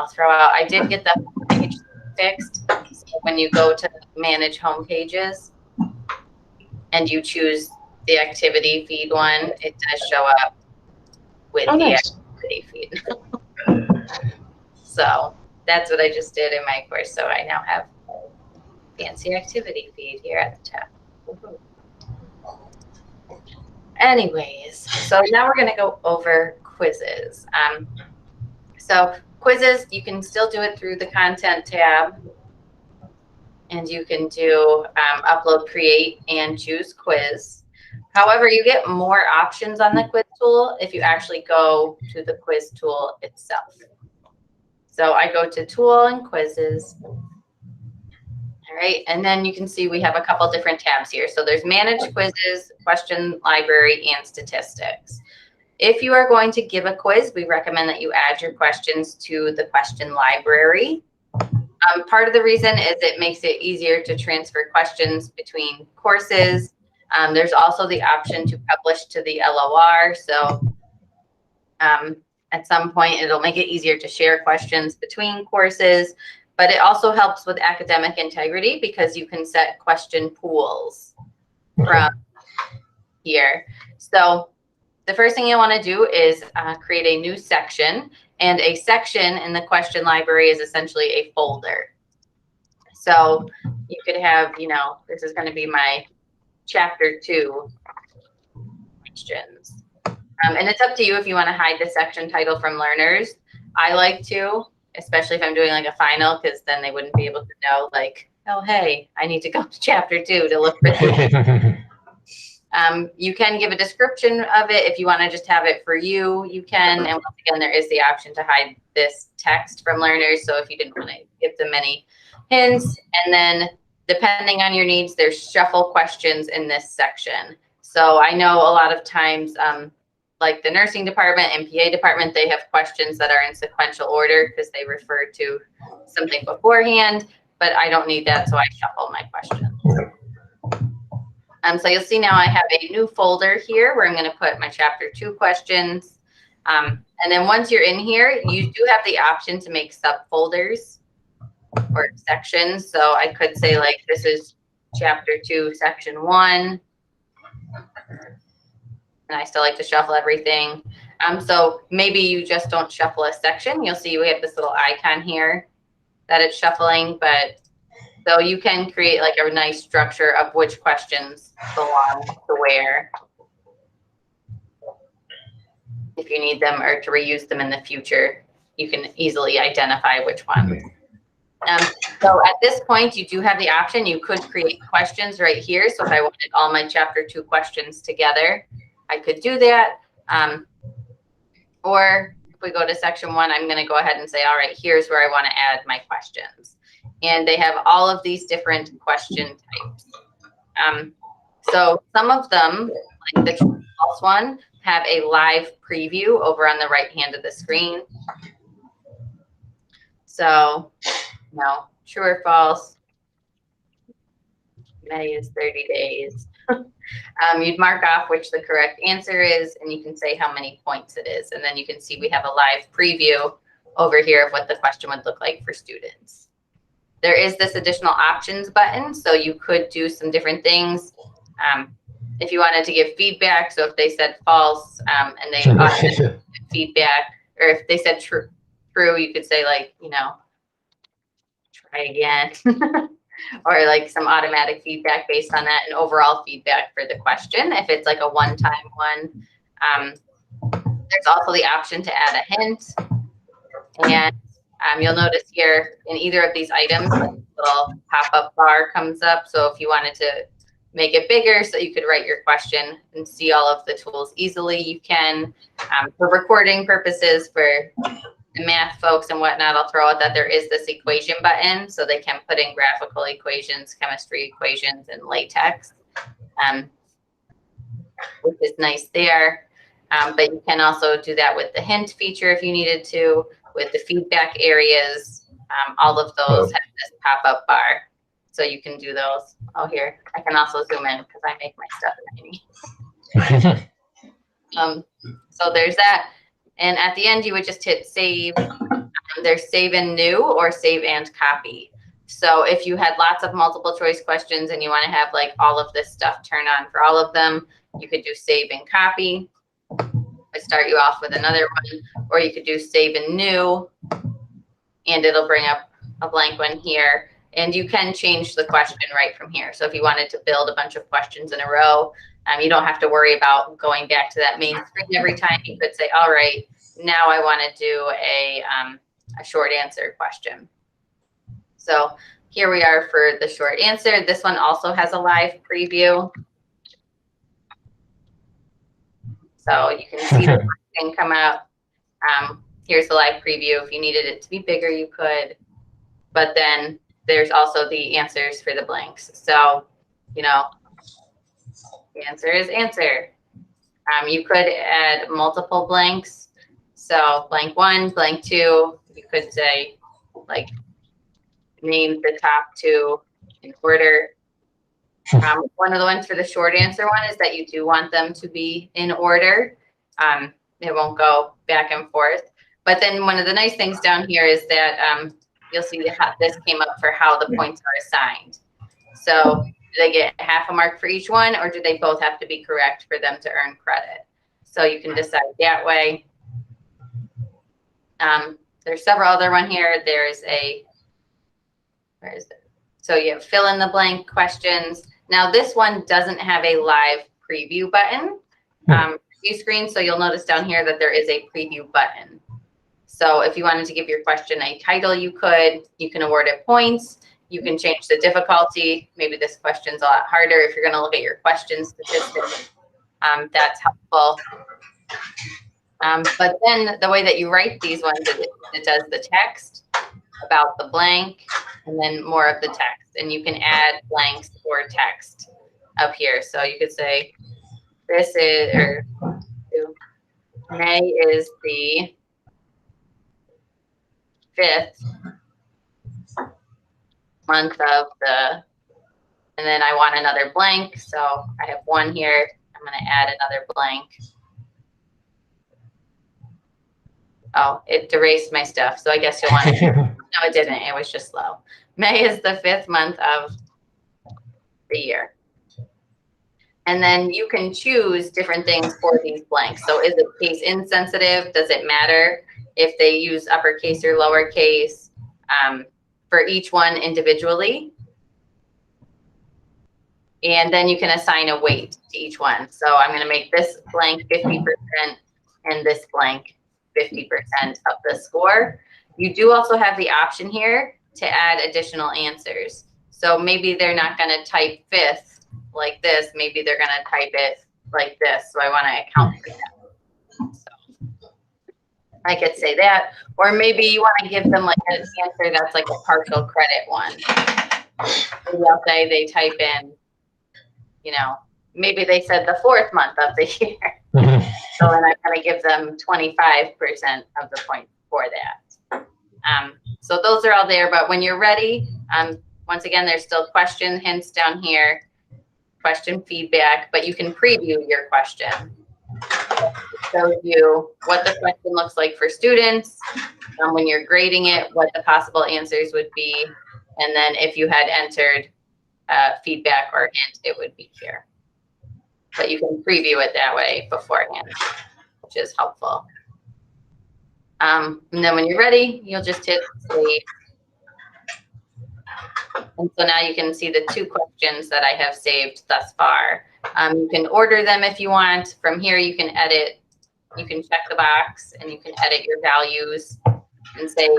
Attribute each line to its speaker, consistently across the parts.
Speaker 1: I'll throw out. I did get the homepage fixed. So when you go to manage home pages and you choose the activity feed one, it does show up with the activity feed. So that's what I just did in my course. So I now have fancy activity feed here at the top. Anyways, so now we're going to go over quizzes. So quizzes, you can still do it through the content tab, and you can do upload, create, and choose quiz. However, you get more options on the quiz tool if you actually go to the quiz tool itself. So I go to tool and quizzes. All right, and then you can see we have a couple different tabs here. So there's manage quizzes, question library, and statistics. If you are going to give a quiz, we recommend that you add your questions to the question library. Part of the reason is it makes it easier to transfer questions between courses. There's also the option to publish to the LOR. So at some point, it'll make it easier to share questions between courses. But it also helps with academic integrity because you can set question pools from here. So the first thing you want to do is create a new section, and a section in the question library is essentially a folder. So you could have, you know, this is going to be my chapter 2 questions. And it's up to you if you want to hide the section title from learners. I like to, especially if I'm doing like a final, because then they wouldn't be able to know, like, oh, hey, I need to go to chapter 2 to look for this. You can give a description of it. If you want to just have it for you, you can. And once again, there is the option to hide this text from learners. So if you didn't want to give them any hints, and then depending on your needs, there's shuffle questions in this section. So I know a lot of times, like the nursing department and PA department, they have questions that are in sequential order because they refer to something beforehand, but I don't need that, so I shuffle my questions. So you'll see now I have a new folder here where I'm going to put my chapter 2 questions. And then once you're in here, you do have the option to make subfolders or sections. So I could say, like, this is chapter 2, section 1. And I still like to shuffle everything. So maybe you just don't shuffle a section. You'll see we have this little icon here that it's shuffling, but so you can create like a nice structure of which questions belong to where if you need them or to reuse them in the future, you can easily identify which ones. So at this point, you do have the option. You could create questions right here. So if I wanted all my chapter 2 questions together, I could do that. Or if we go to section 1, I'm going to go ahead and say, all right, here's where I want to add my questions. And they have all of these different question types. So some of them, like the true or false one, have a live preview over on the right hand of the screen. So, you know, true or false, May is 30 days. You'd mark off which the correct answer is, and you can say how many points it is. And then you can see we have a live preview over here of what the question would look like for students. There is this additional options button, so you could do some different things. If you wanted to give feedback, so if they said false and they give feedback, or if they said true, you could say, like, you know, try again. Or like some automatic feedback based on that, and overall feedback for the question if it's like a one-time one. There's also the option to add a hint, and you'll notice here in either of these items, a little pop-up bar comes up. So if you wanted to make it bigger so you could write your question and see all of the tools easily, you can. For recording purposes, for the math folks and whatnot, I'll throw out that there is this equation button, so they can put in graphical equations, chemistry equations, and LaTeX, which is nice there. But you can also do that with the hint feature if you needed to, with the feedback areas. All of those have this pop-up bar, so you can do those. Oh, here, I can also zoom in because I make my stuff tiny. So there's that. And at the end, you would just hit save. There's save and new or save and copy. So if you had lots of multiple choice questions and you want to have like all of this stuff turned on for all of them, you could do save and copy. I start you off with another one, or you could do save and new, and it'll bring up a blank one here. And you can change the question right from here. So if you wanted to build a bunch of questions in a row, you don't have to worry about going back to that main screen every time. You could say, all right, now I want to do a short answer question. So here we are for the short answer. This one also has a live preview. So you can see the question come out. Here's the live preview. If you needed it to be bigger, you could. But then there's also the answers for the blanks. So, you know, the answer is answer. You could add multiple blanks. So blank 1, blank 2, you could say like name the top 2 in order. One of the ones for the short answer one is that you do want them to be in order. It won't go back and forth. But then one of the nice things down here is that you'll see how this came up for how the points are assigned. So do they get half a mark for each one, or do they both have to be correct for them to earn credit? So you can decide that way. There's several other one here. There's a, where is it? So you have fill in the blank questions. Now this one doesn't have a live preview button, preview screen. So you'll notice down here that there is a preview button. So if you wanted to give your question a title, you could. You can award it points. You can change the difficulty. Maybe this question's a lot harder if you're going to look at your question statistics. That's helpful. But then the way that you write these ones, it does the text about the blank and then more of the text. And you can add blanks or text up here. So you could say, this is, or May is the 5th month of the, and then I want another blank. So I have one here. I'm going to add another blank. Oh, it erased my stuff. So I guess you'll want to, no, it didn't. It was just slow. May is the 5th month of the year. And then you can choose different things for these blanks. So is it case insensitive? Does it matter if they use uppercase or lowercase for each one individually? And then you can assign a weight to each one. So I'm going to make this blank 50% and this blank 50% of the score. You do also have the option here to add additional answers. So maybe they're not going to type 5th like this. Maybe they're going to type it like this. So I want to account for that. So I could say that. Or maybe you want to give them like an answer that's like a partial credit one. Maybe I'll say they type in, you know, maybe they said the 4th month of the year. So then I'm going to give them 25% of the points for that. So those are all there. But when you're ready, once again, there's still question hints down here, question feedback, but you can preview your question. It shows you what the question looks like for students, when you're grading it, what the possible answers would be. And then if you had entered feedback or hint, it would be here. But you can preview it that way beforehand, which is helpful. And then when you're ready, you'll just hit save. And so now you can see the 2 questions that I have saved thus far. You can order them if you want. From here, you can edit. You can check the box and you can edit your values and say,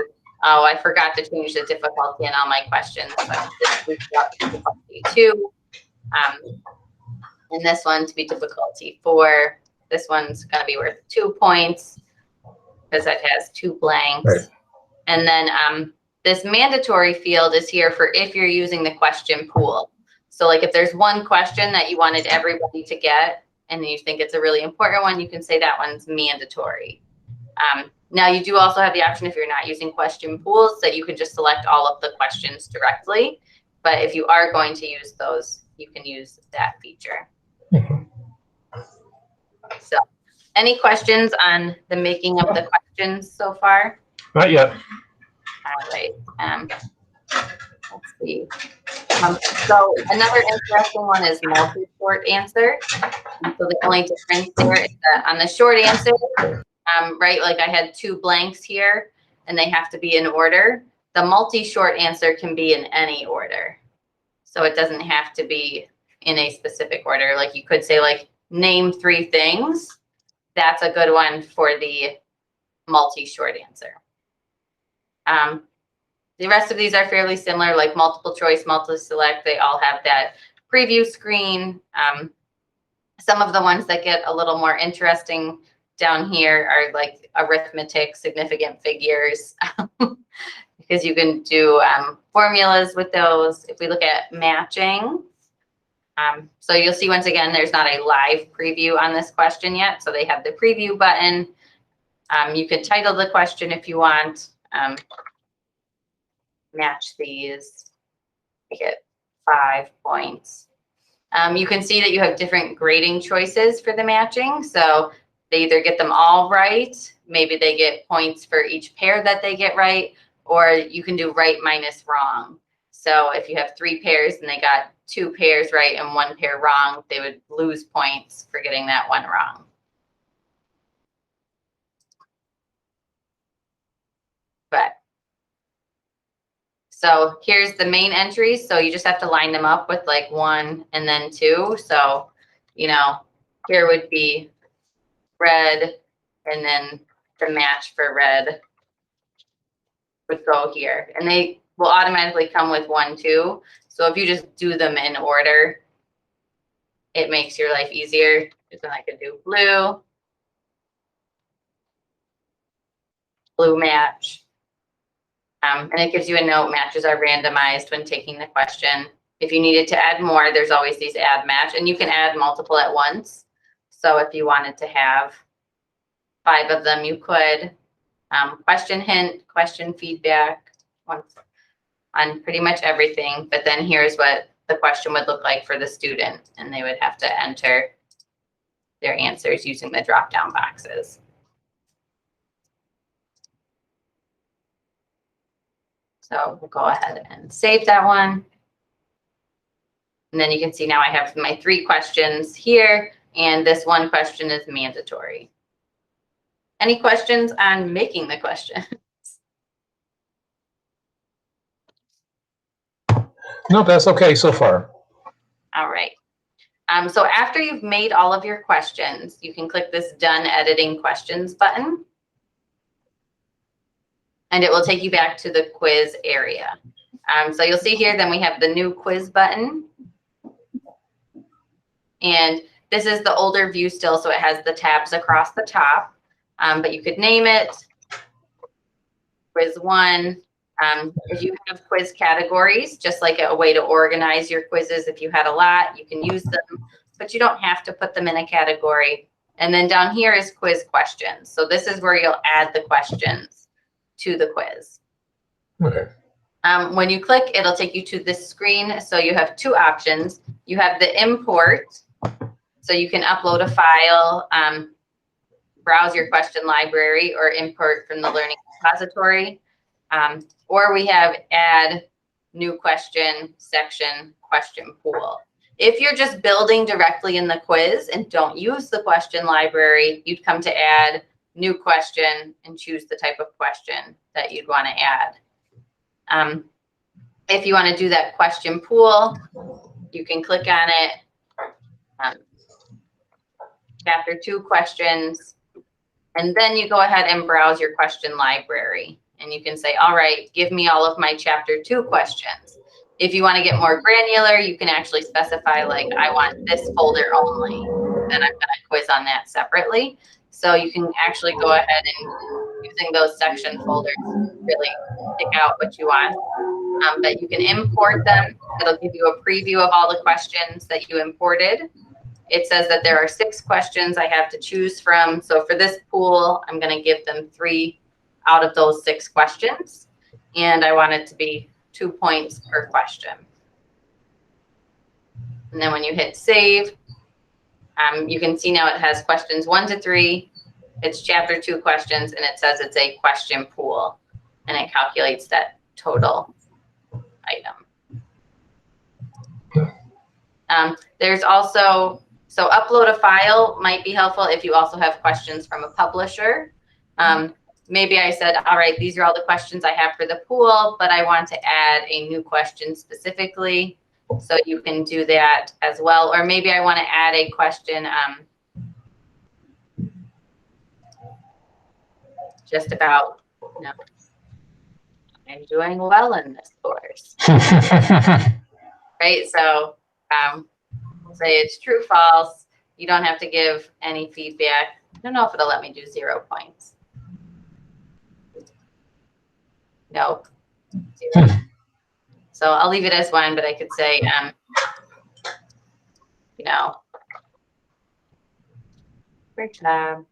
Speaker 1: oh, I forgot to change the difficulty in all my questions. So I'm just difficulty 2. And this one to be difficulty 4. This one's going to be worth 2 points because it has 2 blanks. Right. And then this mandatory field is here for if you're using the question pool. So like if there's one question that you wanted everybody to get and you think it's a really important one, you can say that one's mandatory. Now you do also have the option if you're not using question pools that you can just select all of the questions directly. But if you are going to use those, you can use that feature. So any questions on the making of the questions so far?
Speaker 2: Not yet.
Speaker 1: All right. Let's see. So another interesting one is multi-port answer. And so the only difference there is that on the short answer, right, like I had 2 blanks here, and they have to be in order. The multi-short answer can be in any order. So it doesn't have to be in a specific order. Like you could say like, name 3 things. That's a good one for the multi-short answer. The rest of these are fairly similar, like multiple choice, multi-select. They all have that preview screen. Some of the ones that get a little more interesting down here are like arithmetic, significant figures, because you can do formulas with those. If we look at matching, so you'll see once again, there's not a live preview on this question yet. So they have the preview button. You can title the question if you want. Match these, you get 5 points. You can see that you have different grading choices for the matching. So they either get them all right, maybe they get points for each pair that they get right, or you can do right minus wrong. So if you have 3 pairs and they got 2 pairs right and 1 pair wrong, they would lose points for getting that one wrong. But so here's the main entries. So you just have to line them up with like 1 and then 2. So, you know, here would be red, and then the match for red would go here. And they will automatically come with 1, 2. So if you just do them in order, it makes your life easier. Then I could do blue, blue match. And it gives you a note, matches are randomized when taking the question. If you needed to add more, there's always these add match, and you can add multiple at once. So if you wanted to have 5 of them, you could. Question hint, question feedback on pretty much everything. But then here's what the question would look like for the student, and they would have to enter their answers using the drop-down boxes. So we'll go ahead and save that one. And then you can see now I have my 3 questions here, and this one question is mandatory. Any questions on making the question?
Speaker 2: No, that's okay so far.
Speaker 1: All right. So after you've made all of your questions, you can click this Done Editing Questions button. And it will take you back to the quiz area. So you'll see here, then we have the new quiz button. And this is the older view still, so it has the tabs across the top. But you could name it quiz 1. If you have quiz categories, just like a way to organize your quizzes, if you had a lot, you can use them, but you don't have to put them in a category. And then down here is quiz questions. So this is where you'll add the questions to the quiz.
Speaker 2: Okay.
Speaker 1: When you click, it'll take you to this screen. So you have 2 options. You have the import, so you can upload a file, browse your question library, or import from the learning repository. Or we have add new question section question pool. If you're just building directly in the quiz and don't use the question library, you'd come to add new question and choose the type of question that you'd want to add. If you want to do that question pool, you can click on it. Chapter 2 questions, and then you go ahead and browse your question library. And you can say, all right, give me all of my chapter 2 questions. If you want to get more granular, you can actually specify, like, I want this folder only. Then I'm going to quiz on that separately. So you can actually go ahead and, using those section folders, really pick out what you want. But you can import them. It'll give you a preview of all the questions that you imported. It says that there are 6 questions I have to choose from. So for this pool, I'm going to give them 3 out of those 6 questions. And I want it to be 2 points per question. And then when you hit save, you can see now it has questions 1 to 3. It's chapter 2 questions, and it says it's a question pool. and it calculates that total item. There's also, so upload a file might be helpful if you also have questions from a publisher. Maybe I said, all right, these are all the questions I have for the pool, but I want to add a new question specifically. So you can do that as well. Or maybe I want to add a question just about, you know, I'm doing well in this course. Right? So say it's true, false. You don't have to give any feedback. I don't know if it'll let me do 0 points. Nope. 0. So I'll leave it as 1, but I could say, you know, great job.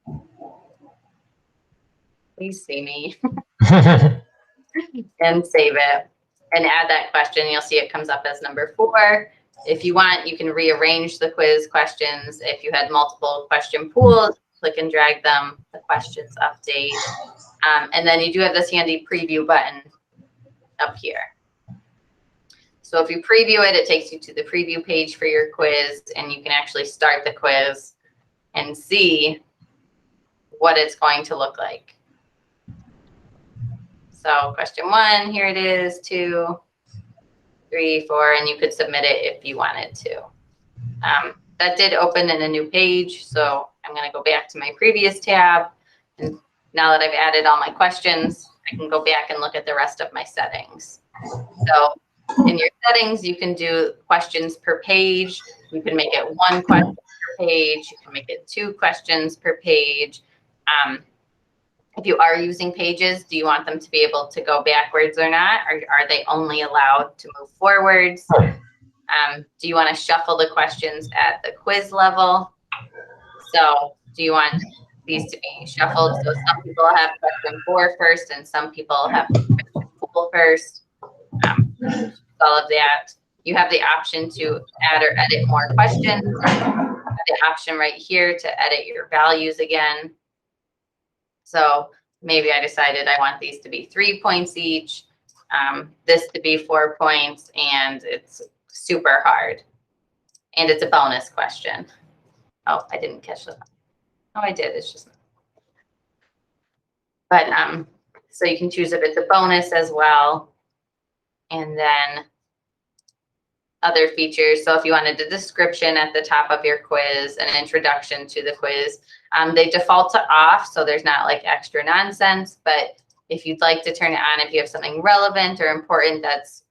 Speaker 1: Please see me. And save it and add that question. You'll see it comes up as number 4. If you want, you can rearrange the quiz questions. If you had multiple question pools, click and drag them, the questions update. And then you do have this handy preview button up here. So if you preview it, it takes you to the preview page for your quiz, and you can actually start the quiz and see what it's going to look like. So question 1, here it is, 2, 3, 4, and you could submit it if you wanted to. That did open in a new page, so I'm going to go back to my previous tab. And now that I've added all my questions, I can go back and look at the rest of my settings. So in your settings, you can do questions per page. You can make it 1 question per page. You can make it 2 questions per page. If you are using pages, do you want them to be able to go backwards or not? Or are they only allowed to move forwards? Do you want to shuffle the questions at the quiz level? So do you want these to be shuffled? So some people have question 4 first, and some people have question pool first. All of that. You have the option to add or edit more questions. You have the option right here to edit your values again. So maybe I decided I want these to be 3 points each, this to be 4 points, and it's super hard. And it's a bonus question. Oh, I didn't catch that. Oh, I did. It's just. But so you can choose if it's a bonus as well. And then other features. So if you wanted a description at the top of your quiz, an introduction to the quiz, they default to off, so there's not like extra nonsense. But if you'd like to turn it on, if you have something relevant or important that's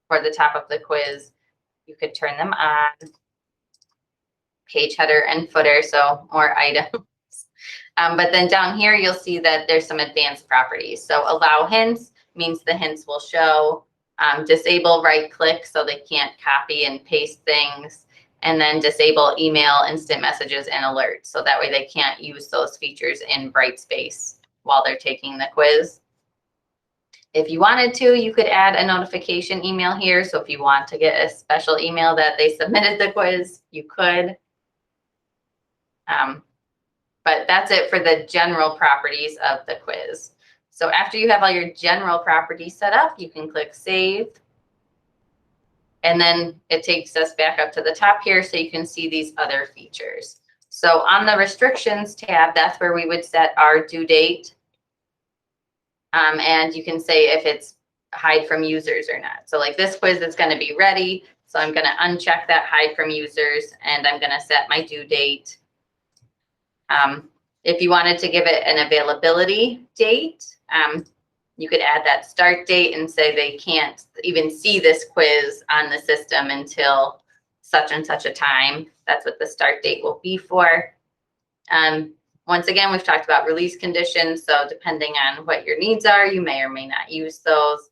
Speaker 1: for the top of the quiz, you could turn them on. Page header and footer, so more items. But then down here, you'll see that there's some advanced properties. So allow hints means the hints will show. Disable right click so they can't copy and paste things. And then disable email, instant messages, and alerts. So that way they can't use those features in Brightspace while they're taking the quiz. If you wanted to, you could add a notification email here. So if you want to get a special email that they submitted the quiz, you could. But that's it for the general properties of the quiz. So after you have all your general properties set up, you can click Save. And then it takes us back up to the top here so you can see these other features. So on the Restrictions tab, that's where we would set our due date. And you can say if it's hide from users or not. So like this quiz is going to be ready. So I'm going to uncheck that hide from users, and I'm going to set my due date. If you wanted to give it an availability date, you could add that start date and say they can't even see this quiz on the system until such and such a time. That's what the start date will be for. Once again, we've talked about release conditions. So depending on what your needs are, you may or may not use those.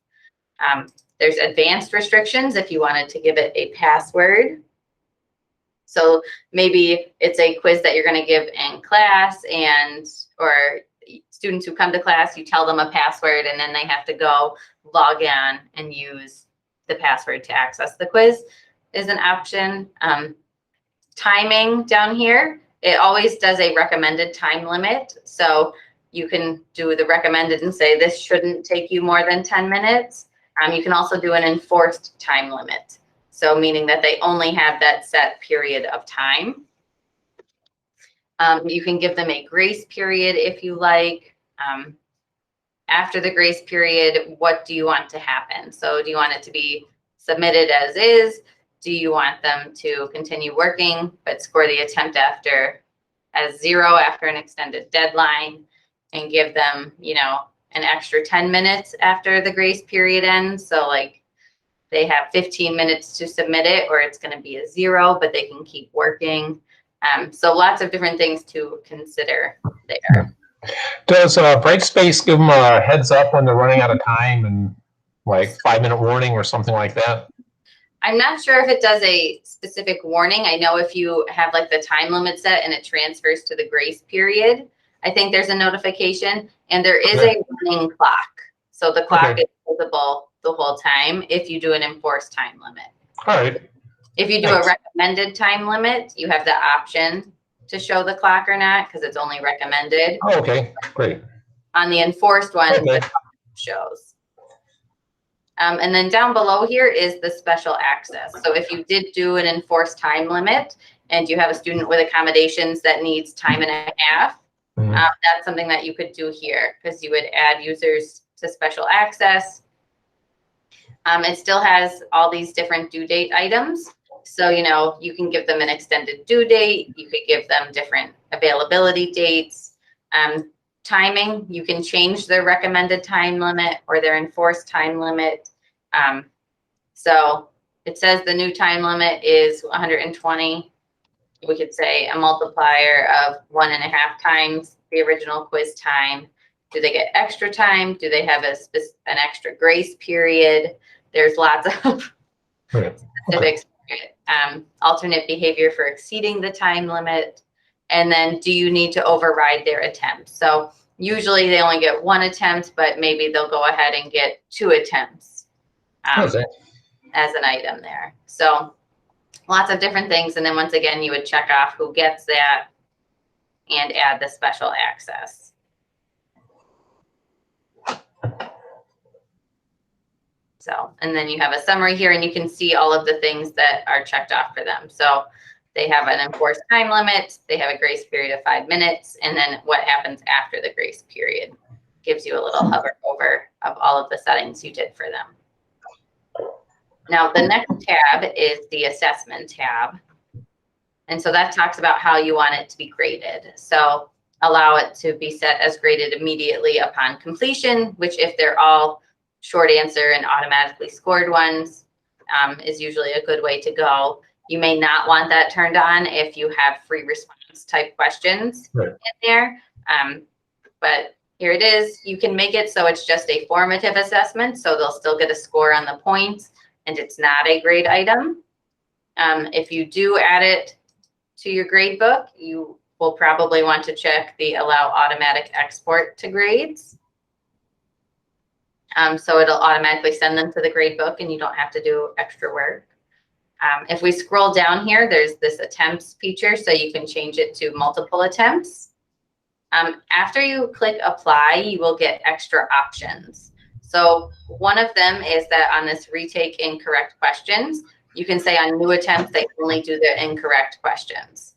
Speaker 1: There's advanced restrictions if you wanted to give it a password. So maybe it's a quiz that you're going to give in class, and or students who come to class, you tell them a password and then they have to go log in and use the password to access the quiz is an option. Timing down here, it always does a recommended time limit. So you can do the recommended and say this shouldn't take you more than 10 minutes. You can also do an enforced time limit. So meaning that they only have that set period of time. You can give them a grace period if you like. After the grace period, what do you want to happen? So do you want it to be submitted as is? Do you want them to continue working but score the attempt after as 0 after an extended deadline and give them, you know, an extra 10 minutes after the grace period ends? So like they have 15 minutes to submit it, or it's going to be a 0, but they can keep working. So lots of different things to consider there.
Speaker 2: Does Brightspace give them a heads up when they're running out of time and like 5-minute warning or something like that?
Speaker 1: I'm not sure if it does a specific warning. I know if you have like the time limit set and it transfers to the grace period, I think there's a notification, and there is a running clock. So the clock is visible the whole time if you do an enforced time limit.
Speaker 2: All right.
Speaker 1: If you do a recommended time limit, you have the option to show the clock or not because it's only recommended.
Speaker 2: Oh, okay, great.
Speaker 1: On the enforced one, the clock shows. And then down below here is the special access. So if you did do an enforced time limit and you have a student with accommodations that needs time and a half, that's something that you could do here because you would add users to special access. It still has all these different due date items. So, you know, you can give them an extended due date. You could give them different availability dates. Timing, you can change their recommended time limit or their enforced time limit. So it says the new time limit is 120. We could say a multiplier of 1.5 times the original quiz time. Do they get extra time? Do they have an extra grace period? There's lots of specifics. Alternate behavior for exceeding the time limit. And then do you need to override their attempt? So usually they only get 1 attempt, but maybe they'll go ahead and get 2 attempts as an item there. So lots of different things. And then once again, you would check off who gets that and add the special access. So, and then you have a summary here and you can see all of the things that are checked off for them. So they have an enforced time limit, they have a grace period of 5 minutes, and then what happens after the grace period gives you a little hover over of all of the settings you did for them. Now, the next tab is the assessment tab. And so that talks about how you want it to be graded. So allow it to be set as graded immediately upon completion, which if they're all short answer and automatically scored ones, is usually a good way to go. You may not want that turned on if you have free response type questions in there. But here it is. You can make it so it's just a formative assessment. So they'll still get a score on the points and it's not a grade item. If you do add it to your grade book, you will probably want to check the allow automatic export to grades. So it'll automatically send them to the grade book and you don't have to do extra work. If we scroll down here, there's this attempts feature, so you can change it to multiple attempts. After you click apply, you will get extra options. So one of them is that on this retake incorrect questions, you can say on new attempts, they only do the incorrect questions.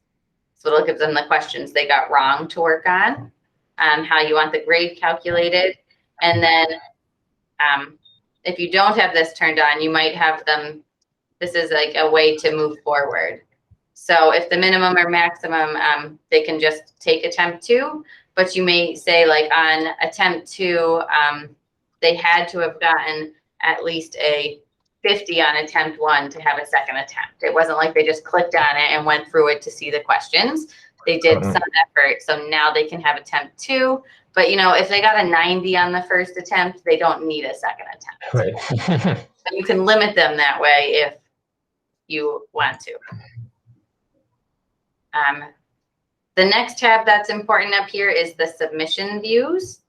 Speaker 1: So it'll give them the questions they got wrong to work on, how you want the grade calculated. And then if you don't have this turned on, you might have them, this is like a way to move forward. So if the minimum or maximum, they can just take attempt 2, but you may say like on attempt 2, they had to have gotten at least a 50 on attempt 1 to have a second attempt. It wasn't like they just clicked on it and went through it to see the questions. They did some effort. So now they can have attempt 2. But, you know, if they got a 90 on the first attempt, they don't need a second attempt.
Speaker 2: Right.
Speaker 1: So you can limit them that way if you want to. The next tab that's important up here is the submission views.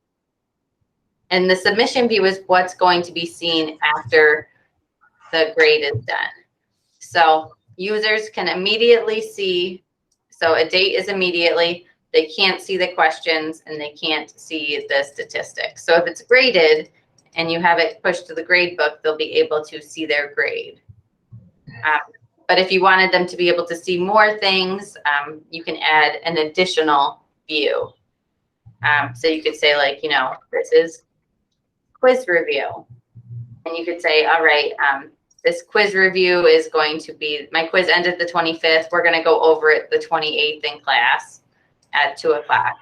Speaker 1: And the submission view is what's going to be seen after the grade is done. So users can immediately see, so a date is immediately, they can't see the questions, and they can't see the statistics. So if it's graded and you have it pushed to the grade book, they'll be able to see their grade. But if you wanted them to be able to see more things, you can add an additional view. So you could say, like, you know, this is quiz review. And you could say, all right, this quiz review is going to be, my quiz ended the 25th. We're going to go over it the 28th in class at 2 o'clock.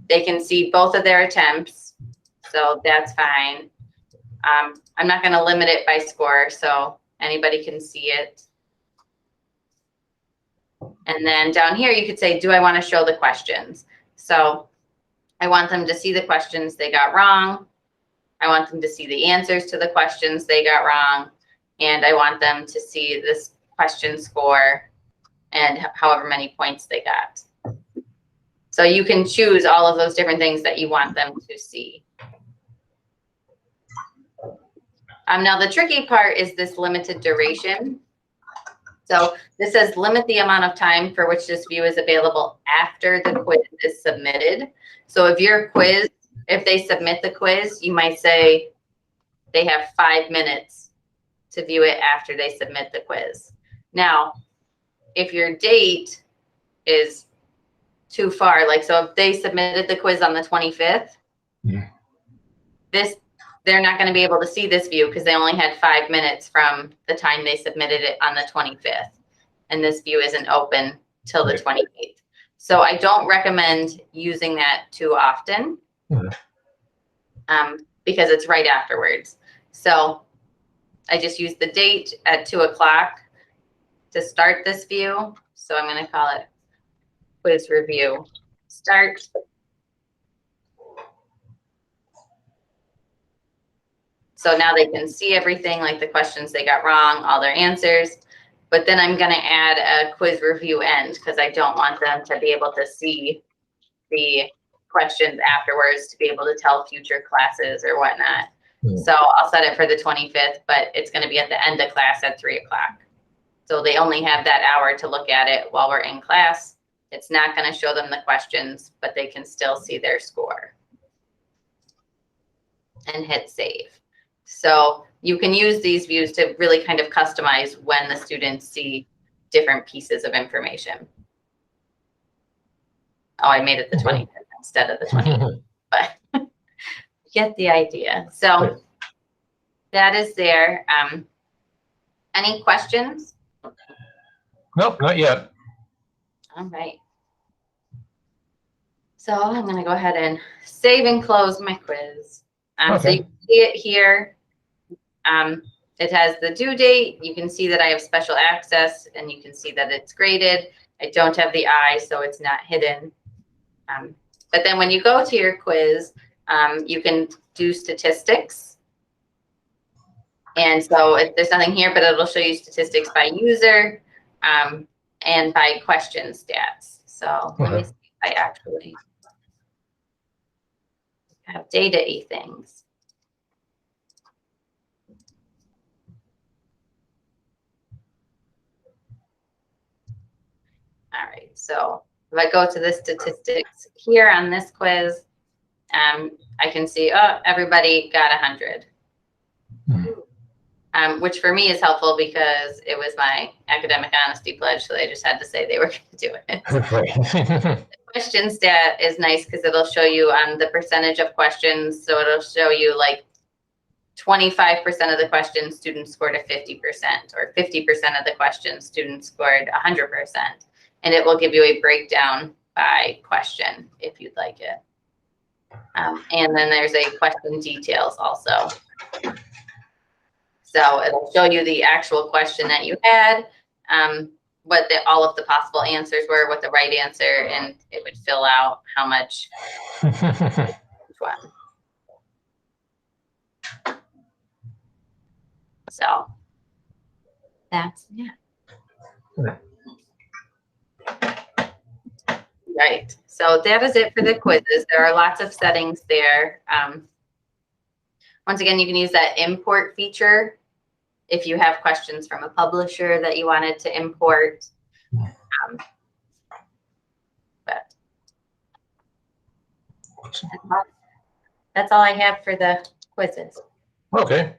Speaker 1: They can see both of their attempts, so that's fine. I'm not going to limit it by score, so anybody can see it. And then down here, you could say, do I want to show the questions? So I want them to see the questions they got wrong. I want them to see the answers to the questions they got wrong. And I want them to see this question score and however many points they got. So you can choose all of those different things that you want them to see. Now the tricky part is this limited duration. So this says limit the amount of time for which this view is available after the quiz is submitted. So if your quiz, if they submit the quiz, you might say they have 5 minutes to view it after they submit the quiz. Now, if your date is too far, like, so if they submitted the quiz on the 25th, they're not going to be able to see this view because they only had 5 minutes from the time they submitted it on the 25th. And this view isn't open till the 28th. So I don't recommend using that too often because it's right afterwards. So I just use the date at 2 o'clock to start this view. So I'm going to call it quiz review start. So now they can see everything, like the questions they got wrong, all their answers. But then I'm going to add a quiz review end because I don't want them to be able to see the questions afterwards to be able to tell future classes or whatnot. So I'll set it for the 25th, but it's going to be at the end of class at 3 o'clock. So they only have that hour to look at it while we're in class. It's not going to show them the questions, but they can still see their score. And hit save. So you can use these views to really kind of customize when the students see different pieces of information. Oh, I made it the 25th instead of the 28th, but get the idea. So that is there. Any questions?
Speaker 2: Nope, not yet.
Speaker 1: All right. So I'm going to go ahead and save and close my quiz. So you can see it here. It has the due date. You can see that I have special access, and you can see that it's graded. I don't have the I, so it's not hidden. But then when you go to your quiz, you can do statistics. And so there's nothing here, but it'll show you statistics by user and by question stats. So let me see if I actually have data-y things. All right, so if I go to the statistics here on this quiz, I can see, oh, everybody got 100. Which for me is helpful because it was my academic honesty pledge, so they just had to say they were going to do it. The question stat is nice because it'll show you the percentage of questions. So it'll show you like 25% of the questions students scored a 50%, or 50% of the questions students scored 100%. And it will give you a breakdown by question if you'd like it. And then there's a question details also. So it'll show you the actual question that you had, what all of the possible answers were, what the right answer, and it would fill out how much each one. So that's right. So that is it for the quizzes. There are lots of settings there. Once again, you can use that import feature if you have questions from a publisher that you wanted to import. That's all I have for the quizzes.
Speaker 2: Okay.